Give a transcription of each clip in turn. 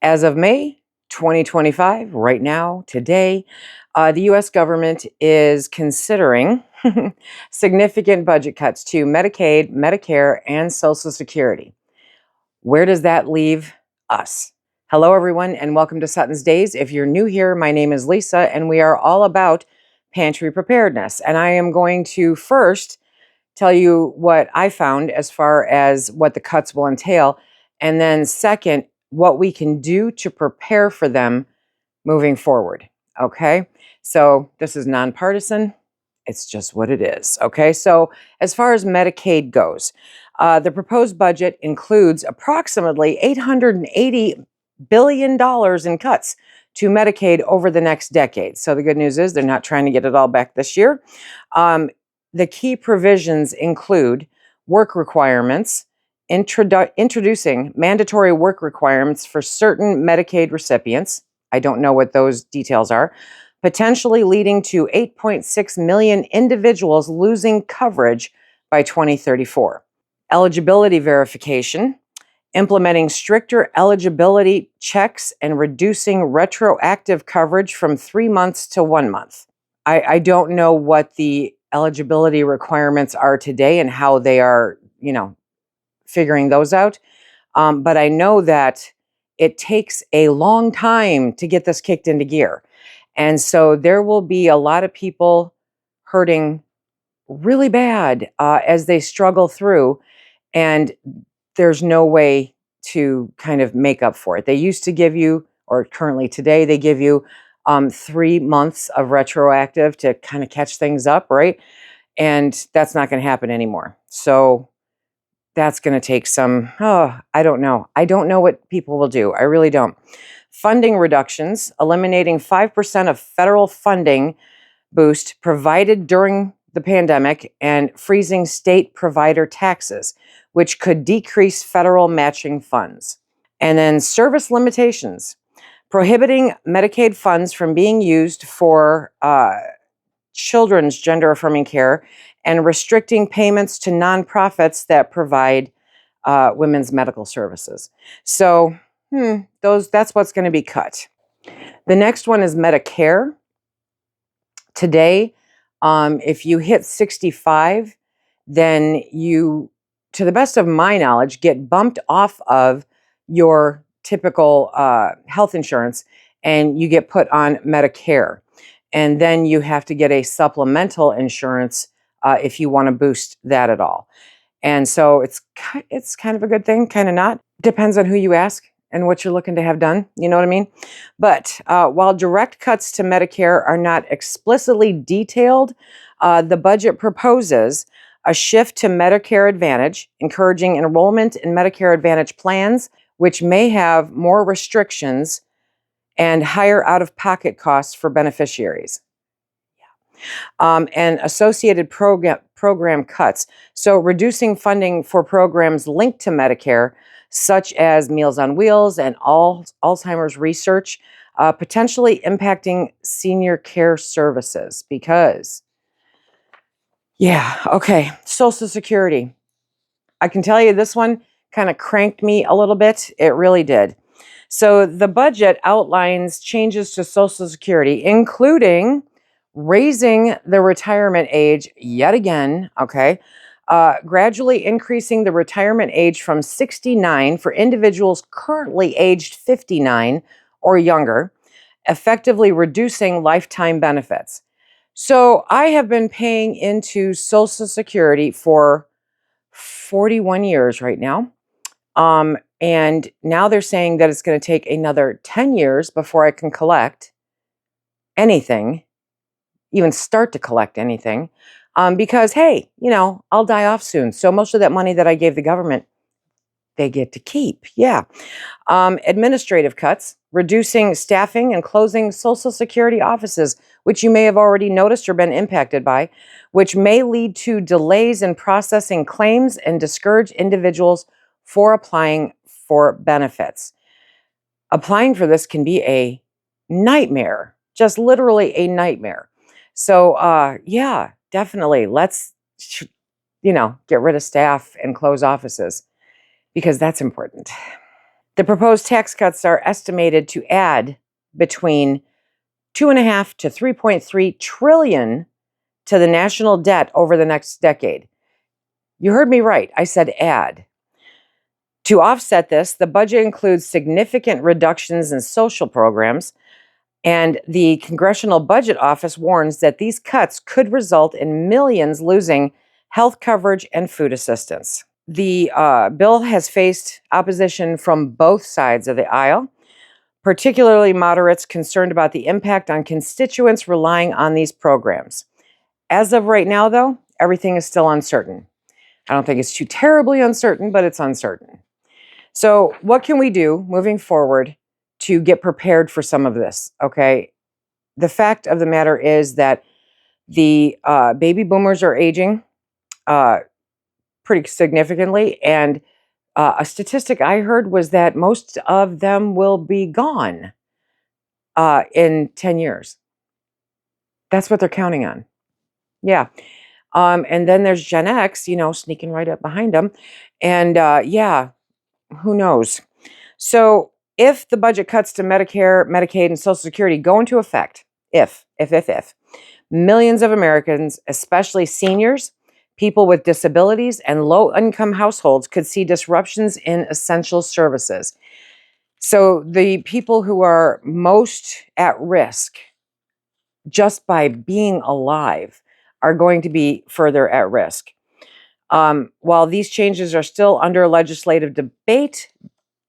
As of May 2025, right now, today, the US government is considering significant budget cuts to Medicaid, Medicare, and Social Security. Where does that leave us? Hello, everyone, and welcome to SuttonsDaze. If you're new here, my name is Lisa, and we are all about pantry preparedness. And I am going to first tell you what I found as far as what the cuts will entail, and then second, what we can do to prepare for them moving forward. Okay, so this is nonpartisan. It's just what it is. Okay, so as far as Medicaid goes, the proposed budget includes approximately $880 billion in cuts to Medicaid over the next decade. So the good news is they're not trying to get it all back this year. The key provisions include work requirements, introducing mandatory work requirements for certain Medicaid recipients. I don't know what those details are. Potentially leading to 8.6 million individuals losing coverage by 2034. Eligibility verification, implementing stricter eligibility checks and reducing retroactive coverage from 3 months to 1 month. I don't know what the eligibility requirements are today and how they are, figuring those out. But I know that it takes a long time to get this kicked into gear. And so there will be a lot of people hurting really bad as they struggle through. And there's no way to kind of make up for it. They used to give you, or currently today, they give you 3 months of retroactive to kind of catch things up, right? And that's not going to happen anymore. So that's going to take some, I don't know. I don't know what people will do. I really don't. Funding reductions, eliminating 5% of federal funding boost provided during the pandemic and freezing state provider taxes, which could decrease federal matching funds. And then service limitations, prohibiting Medicaid funds from being used for children's gender-affirming care and restricting payments to nonprofits that provide women's medical services. So that's what's going to be cut. The next one is Medicare. Today, if you hit 65, then you, to the best of my knowledge, get bumped off of your typical health insurance and you get put on Medicare. And then you have to get a supplemental insurance if you want to boost that at all. And so it's kind of a good thing, kind of not. Depends on who you ask and what you're looking to have done. You know what I mean? But while direct cuts to Medicare are not explicitly detailed, the budget proposes a shift to Medicare Advantage, encouraging enrollment in Medicare Advantage plans, which may have more restrictions and higher out-of-pocket costs for beneficiaries. And associated program cuts. So reducing funding for programs linked to Medicare, such as Meals on Wheels and Alzheimer's research, potentially impacting senior care services because, Social Security. I can tell you this one kind of cranked me a little bit. It really did. So the budget outlines changes to Social Security, including raising the retirement age yet again, gradually increasing the retirement age from 69 for individuals currently aged 59 or younger, effectively reducing lifetime benefits. So I have been paying into Social Security for 41 years right now. And now they're saying that it's going to take another 10 years before I can collect anything, even start to collect anything, because, hey, I'll die off soon. So most of that money that I gave the government, they get to keep. Yeah. Administrative cuts, reducing staffing and closing Social Security offices, which you may have already noticed or been impacted by, which may lead to delays in processing claims and discourage individuals for applying for benefits. Applying for this can be a nightmare, just literally a nightmare. So, definitely let's, get rid of staff and close offices because that's important. The proposed tax cuts are estimated to add between 2.5 to 3.3 trillion to the national debt over the next decade. You heard me right. I said add. To offset this, the budget includes significant reductions in social programs, and the Congressional Budget Office warns that these cuts could result in millions losing health coverage and food assistance. The bill has faced opposition from both sides of the aisle, particularly moderates concerned about the impact on constituents relying on these programs. As of right now, though, everything is still uncertain. I don't think it's too terribly uncertain, but it's uncertain. So, what can we do moving forward to get prepared for some of this? Okay. The fact of the matter is that the baby boomers are aging pretty significantly. And a statistic I heard was that most of them will be gone in 10 years. That's what they're counting on. Yeah. And then there's Gen X, sneaking right up behind them. And yeah, who knows? So if the budget cuts to Medicare, Medicaid, and Social Security go into effect, if, millions of Americans, especially seniors, people with disabilities, and low-income households could see disruptions in essential services. So the people who are most at risk just by being alive are going to be further at risk. While these changes are still under legislative debate,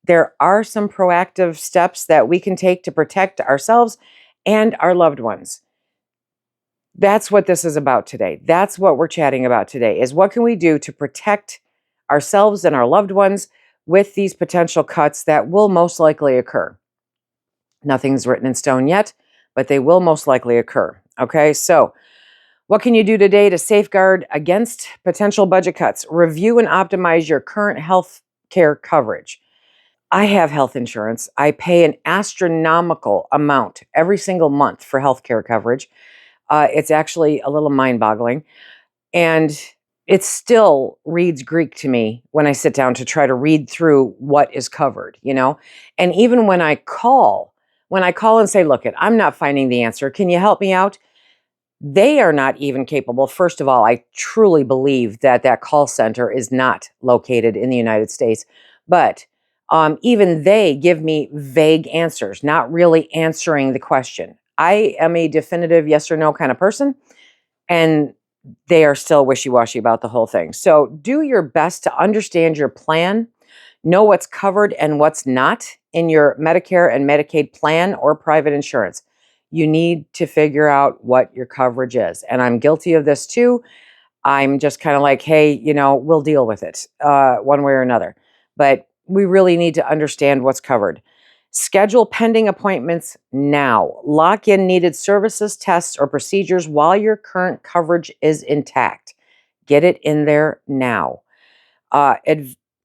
there are some proactive steps that we can take to protect ourselves and our loved ones. That's what this is about today. That's what we're chatting about today, is what can we do to protect ourselves and our loved ones with these potential cuts that will most likely occur. Nothing's written in stone yet, but they will most likely occur. Okay, so what can you do today to safeguard against potential budget cuts? Review and optimize your current health care coverage. I have health insurance. I pay an astronomical amount every single month for health care coverage. It's actually a little mind-boggling. And it still reads Greek to me when I sit down to try to read through what is covered, And even when I call and say, look, I'm not finding the answer. Can you help me out? They are not even capable. First of all, I truly believe that call center is not located in the United States. But even they give me vague answers, not really answering the question. I am a definitive yes or no kind of person, and they are still wishy-washy about the whole thing. So do your best to understand your plan, know what's covered and what's not in your Medicare and Medicaid plan or private insurance. You need to figure out what your coverage is. And I'm guilty of this too. I'm just kind of like, hey, we'll deal with it one way or another. But we really need to understand what's covered. Schedule pending appointments now. Lock in needed services, tests, or procedures while your current coverage is intact. Get it in there now.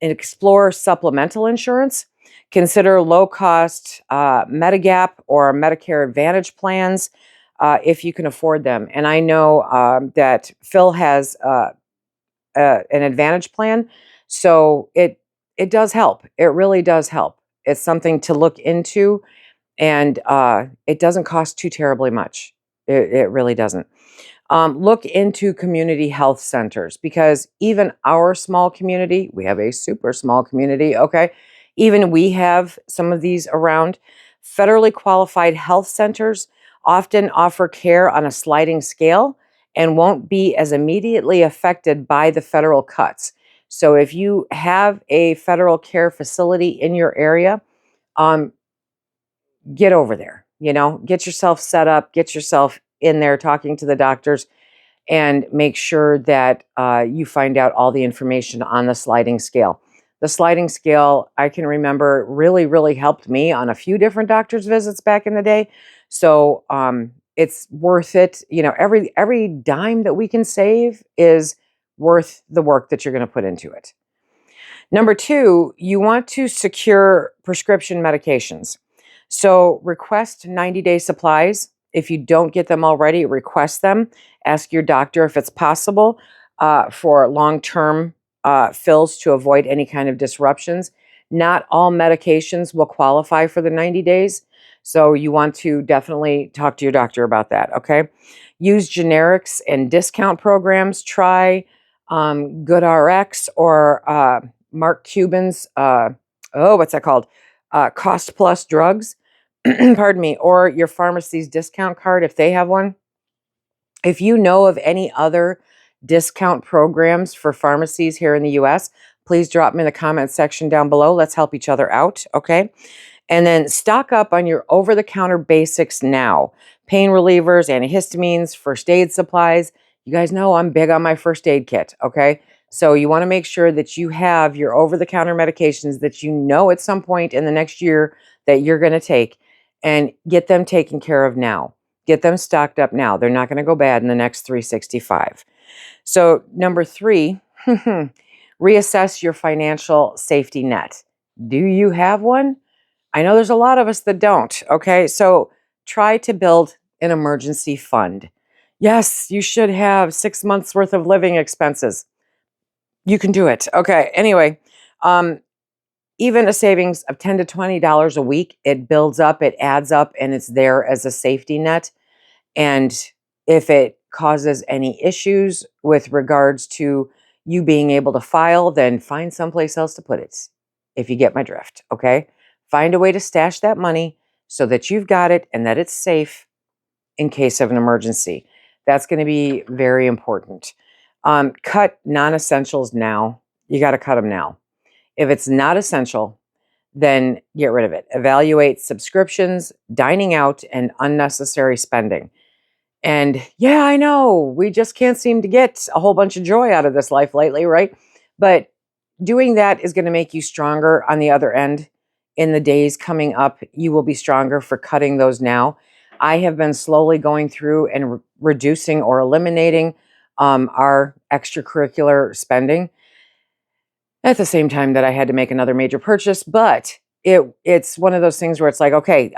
Explore supplemental insurance. Consider low-cost Medigap or Medicare Advantage plans if you can afford them. And I know that Phil has an Advantage plan, so it does help. It really does help. It's something to look into, and it doesn't cost too terribly much. It really doesn't. Look into community health centers, because even our small community, we have a super small community, okay? Even we have some of these around. Federally qualified health centers often offer care on a sliding scale and won't be as immediately affected by the federal cuts. So if you have a federal care facility in your area, get over there, get yourself set up, get yourself in there talking to the doctors, and make sure that you find out all the information on the sliding scale. The sliding scale, I can remember, really, really helped me on a few different doctor's visits back in the day. So it's worth it. Every dime that we can save is worth the work that you're going to put into it. Number 2, you want to secure prescription medications. So request 90-day supplies. If you don't get them already, request them. Ask your doctor if it's possible for long-term fills to avoid any kind of disruptions. Not all medications will qualify for the 90 days. So you want to definitely talk to your doctor about that, okay? Use generics and discount programs. Try GoodRx or Mark Cuban's, what's that called? Cost Plus Drugs, pardon me, or your pharmacy's discount card if they have one. If you know of any other discount programs for pharmacies here in the US, please drop them in the comments section down below. Let's help each other out, okay? And then stock up on your over-the-counter basics now. Pain relievers, antihistamines, first aid supplies. You guys know I'm big on my first aid kit, okay? So you want to make sure that you have your over-the-counter medications that you know at some point in the next year that you're going to take, and get them taken care of now. Get them stocked up now. They're not going to go bad in the next 365. So number 3, reassess your financial safety net. Do you have one? I know there's a lot of us that don't, okay? So try to build an emergency fund. Yes, you should have 6 months worth of living expenses. You can do it. Okay, anyway, even a savings of $10 to $20 a week, it builds up, it adds up, and it's there as a safety net. And if it causes any issues with regards to you being able to file, then find someplace else to put it, if you get my drift, okay? Find a way to stash that money so that you've got it and that it's safe in case of an emergency. That's going to be very important. Cut non-essentials now. You got to cut them now. If it's not essential, then get rid of it. Evaluate subscriptions, dining out, and unnecessary spending. And yeah, I know we just can't seem to get a whole bunch of joy out of this life lately, right? But doing that is going to make you stronger on the other end. In the days coming up, you will be stronger for cutting those now. I have been slowly going through and reducing or eliminating our extracurricular spending at the same time that I had to make another major purchase. But it's one of those things where it's like, okay,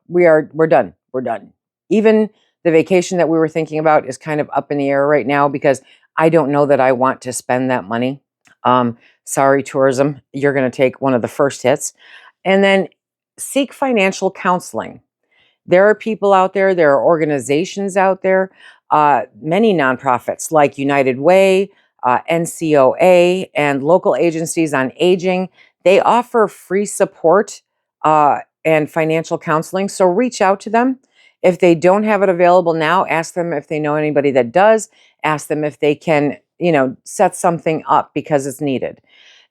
we're done. We're done. Even the vacation that we were thinking about is kind of up in the air right now because I don't know that I want to spend that money. Sorry, tourism, you're going to take one of the first hits. And then seek financial counseling. There are people out there are organizations out there, many nonprofits like United Way, NCOA, and local agencies on aging. They offer free support and financial counseling. So reach out to them. If they don't have it available now, ask them if they know anybody that does. Ask them if they can, set something up because it's needed.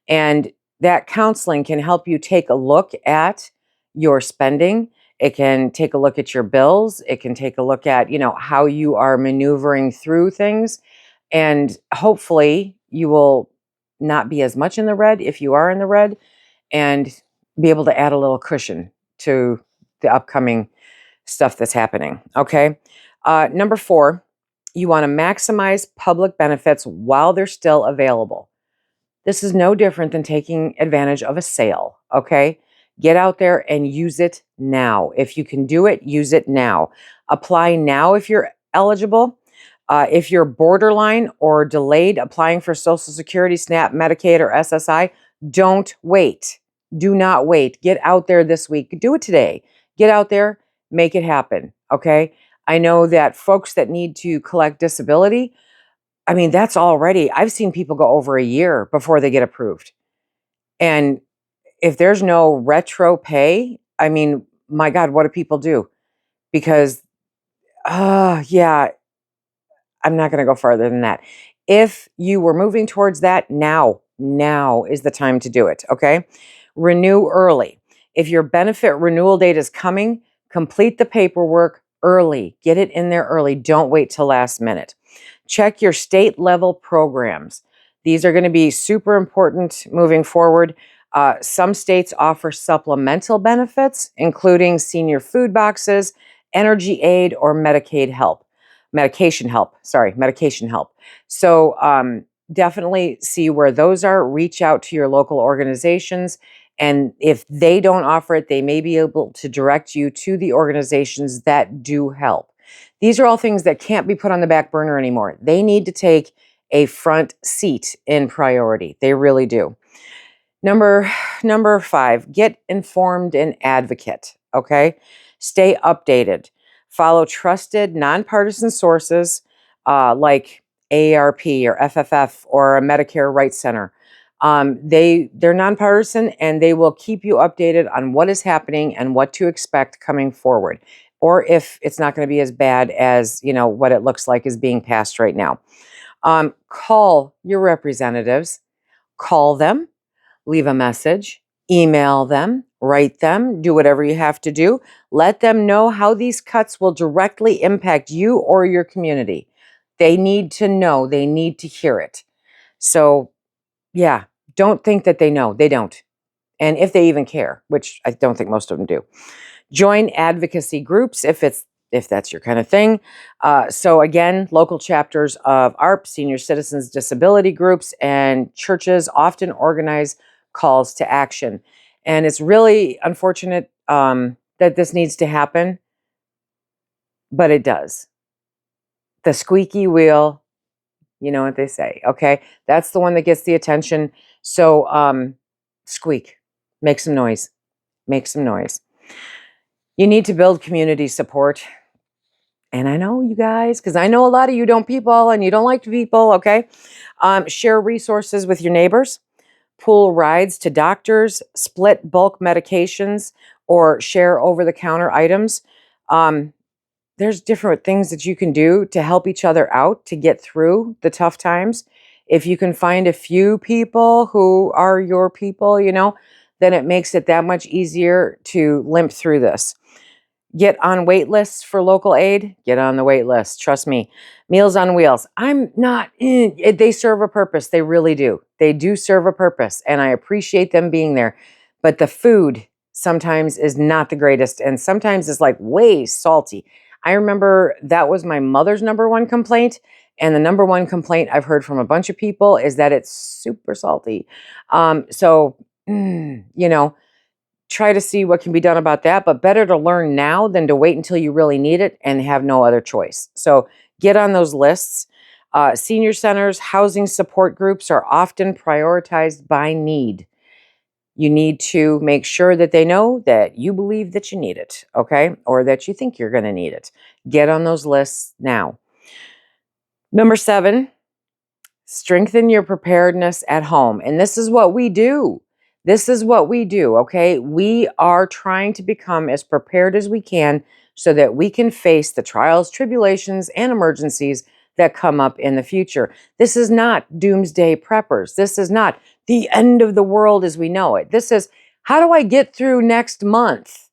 And that counseling can help you take a look at your spending. It can take a look at your bills. It can take a look at, how you are maneuvering through things. And hopefully you will not be as much in the red if you are in the red, and be able to add a little cushion to the upcoming stuff that's happening. Okay. Number 4, you want to maximize public benefits while they're still available. This is no different than taking advantage of a sale, okay? Get out there and use it now. If you can do it, use it now. Apply now if you're eligible. If you're borderline or delayed applying for Social Security, SNAP, Medicaid, or SSI, don't wait. Do not wait. Get out there this week. Do it today. Get out there, make it happen, okay? I know that folks that need to collect disability, that's already, I've seen people go over a year before they get approved. And if there's no retro pay, my God, what do people do? Because, yeah, I'm not going to go farther than that. If you were moving towards that, now is the time to do it, okay? Renew early. If your benefit renewal date is coming, complete the paperwork early. Get it in there early. Don't wait till last minute. Check your state level programs. These are going to be super important moving forward. Some states offer supplemental benefits, including senior food boxes, energy aid, or medication help. So definitely see where those are. Reach out to your local organizations. And if they don't offer it, they may be able to direct you to the organizations that do help. These are all things that can't be put on the back burner anymore. They need to take a front seat in priority. They really do. Number 5, get informed and advocate, okay? Stay updated. Follow trusted, nonpartisan sources like AARP or FFF or a Medicare Rights Center. They're nonpartisan and they will keep you updated on what is happening and what to expect coming forward, or if it's not going to be as bad as what it looks like is being passed right now. Call your representatives, call them, leave a message, email them, write them, do whatever you have to do. Let them know how these cuts will directly impact you or your community. They need to know, they need to hear it. So, yeah, don't think that they know. They don't. And if they even care, which I don't think most of them do. Join advocacy groups if that's your kind of thing. So again, local chapters of ARP, senior citizens disability groups, and churches often organize calls to action. And it's really unfortunate that this needs to happen, but it does. The squeaky wheel, you know what they say, okay? That's the one that gets the attention. So squeak, make some noise, make some noise. You need to build community support. And I know you guys, because I know a lot of you don't people and you don't like people, okay? Share resources with your neighbors, pool rides to doctors, split bulk medications, or share over-the-counter items. There's different things that you can do to help each other out to get through the tough times. If you can find a few people who are your people, then it makes it that much easier to limp through this. Get on wait lists for local aid. Get on the wait list. Trust me. Meals on Wheels. I'm not, they serve a purpose. They really do. They do serve a purpose, and I appreciate them being there. But the food sometimes is not the greatest, and sometimes it's like way salty. I remember that was my mother's number one complaint, and the number one complaint I've heard from a bunch of people is that it's super salty. So, try to see what can be done about that, but better to learn now than to wait until you really need it and have no other choice. So get on those lists. Senior centers, housing support groups are often prioritized by need. You need to make sure that they know that you believe that you need it, okay? Or that you think you're going to need it. Get on those lists now. Number 7, strengthen your preparedness at home. And this is what we do. This is what we do, okay? We are trying to become as prepared as we can so that we can face the trials, tribulations, and emergencies that come up in the future. This is not doomsday preppers. This is not the end of the world as we know it. This is, how do I get through next month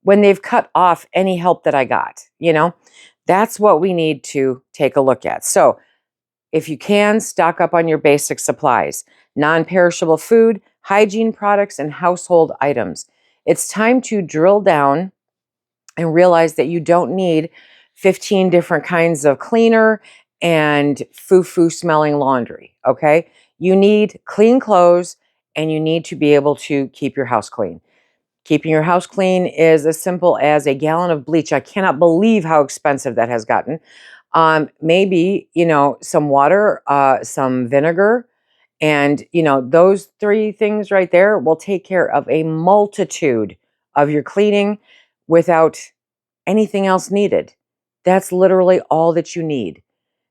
when they've cut off any help that I got? That's what we need to take a look at. So if you can, stock up on your basic supplies, non-perishable food, hygiene products, and household items. It's time to drill down and realize that you don't need 15 different kinds of cleaner and foo-foo smelling laundry, okay? You need clean clothes, and you need to be able to keep your house clean. Keeping your house clean is as simple as a gallon of bleach. I cannot believe how expensive that has gotten. Maybe, some water, some vinegar, and, those 3 things right there will take care of a multitude of your cleaning without anything else needed. That's literally all that you need.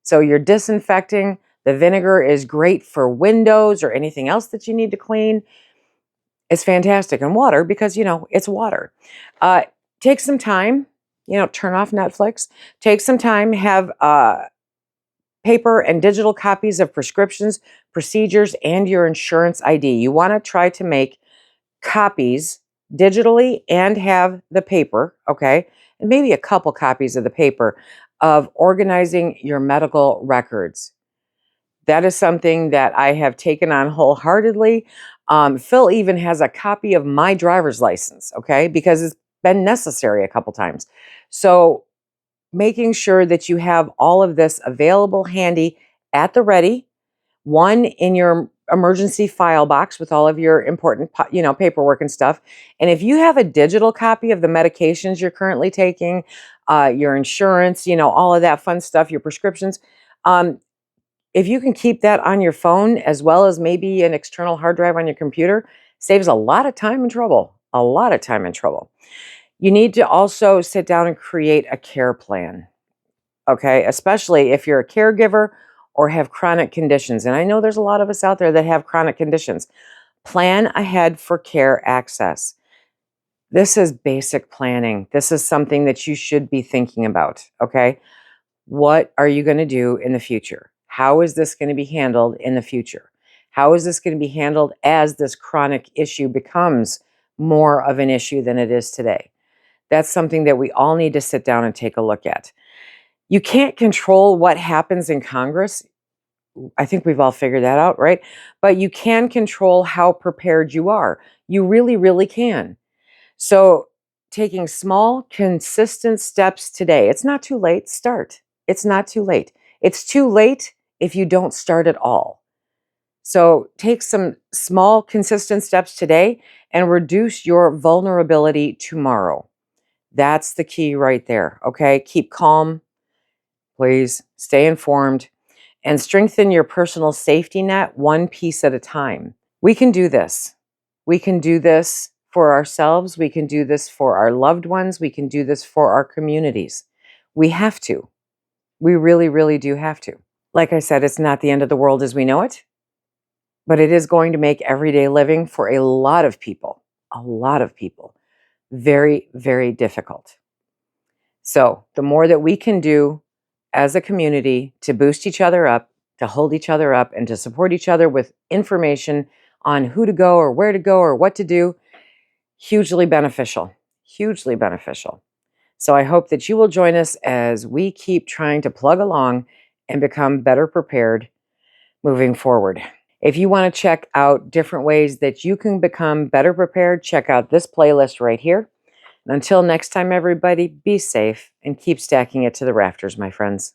So you're disinfecting. The vinegar is great for windows or anything else that you need to clean. It's fantastic. And water, because, it's water. Take some time, turn off Netflix. Take some time, have paper and digital copies of prescriptions, procedures, and your insurance ID. You want to try to make copies digitally and have the paper, okay? And maybe a couple copies of the paper of organizing your medical records. That is something that I have taken on wholeheartedly. Phil even has a copy of my driver's license, okay? Because it's been necessary a couple times. So making sure that you have all of this available handy at the ready, one in your emergency file box with all of your important, paperwork and stuff. And if you have a digital copy of the medications you're currently taking, your insurance, all of that fun stuff, your prescriptions, if you can keep that on your phone as well as maybe an external hard drive on your computer, saves a lot of time and trouble. A lot of time and trouble. You need to also sit down and create a care plan. Okay, especially if you're a caregiver or have chronic conditions. And I know there's a lot of us out there that have chronic conditions. Plan ahead for care access. This is basic planning. This is something that you should be thinking about. Okay, what are you going to do in the future? How is this going to be handled in the future? How is this going to be handled as this chronic issue becomes more of an issue than it is today? That's something that we all need to sit down and take a look at. You can't control what happens in Congress. I think we've all figured that out, right? But you can control how prepared you are. You really, really can. So, taking small, consistent steps today, it's not too late. Start. It's not too late. It's too late if you don't start at all. So, take some small, consistent steps today and reduce your vulnerability tomorrow. That's the key right there. Okay. Keep calm, please. Stay informed and strengthen your personal safety net one piece at a time. We can do this. We can do this for ourselves. We can do this for our loved ones. We can do this for our communities. We have to. We really, really do have to. Like I said, it's not the end of the world as we know it, but it is going to make everyday living for a lot of people, very, very difficult. So the more that we can do as a community to boost each other up, to hold each other up, and to support each other with information on who to go or where to go or what to do, hugely beneficial, hugely beneficial. So I hope that you will join us as we keep trying to plug along and become better prepared moving forward. If you want to check out different ways that you can become better prepared, check out this playlist right here. And until next time, everybody, be safe and keep stacking it to the rafters, my friends.